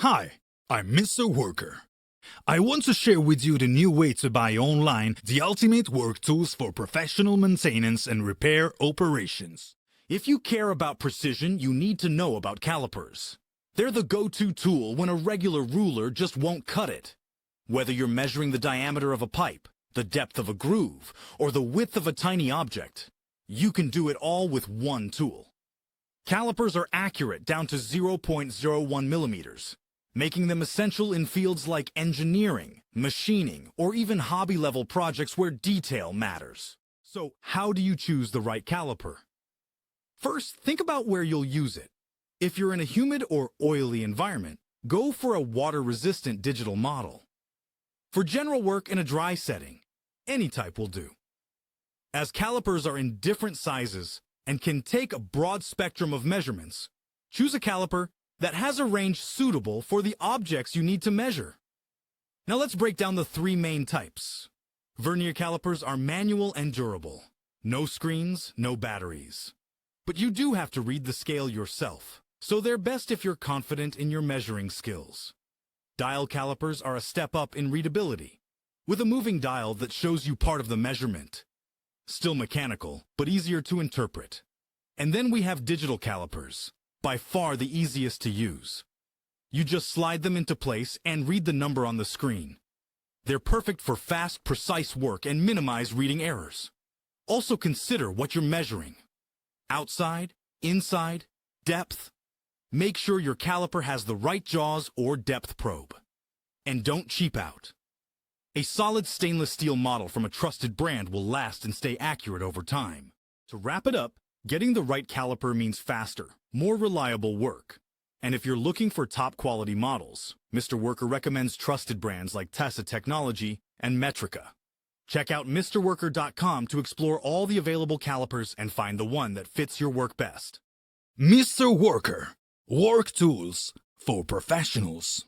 Hi, I'm Mr. Worker. I want to share with you the new way to buy online the ultimate work tools for professional maintenance and repair operations. If you care about precision, you need to know about calipers. They're the go-to tool when a regular ruler just won't cut it. Whether you're measuring the diameter of a pipe, the depth of a groove, or the width of a tiny object, you can do it all with one tool. Calipers are accurate down to 0.01 millimeters, making them essential in fields like engineering, machining, or even hobby-level projects where detail matters. So, how do you choose the right caliper? First, think about where you'll use it. If you're in a humid or oily environment, go for a water-resistant digital model. For general work in a dry setting, any type will do. As calipers are in different sizes and can take a broad spectrum of measurements, choose a caliper that has a range suitable for the objects you need to measure. Now let's break down the three main types. Vernier calipers are manual and durable. No screens, no batteries. But you do have to read the scale yourself, so they're best if you're confident in your measuring skills. Dial calipers are a step up in readability, with a moving dial that shows you part of the measurement. Still mechanical, but easier to interpret. And then we have digital calipers, by far the easiest to use. You just slide them into place and read the number on the screen. They're perfect for fast, precise work and minimize reading errors. Also consider what you're measuring. Outside, inside, depth. Make sure your caliper has the right jaws or depth probe. And don't cheap out. A solid stainless steel model from a trusted brand will last and stay accurate over time. To wrap it up, getting the right caliper means faster, more reliable work. And if you're looking for top quality models, Mr. Worker recommends trusted brands like TESA technology and METRICA. Check out MrWorker.com to explore all the available calipers and find the one that fits your work best. Mr. Worker, work tools for professionals.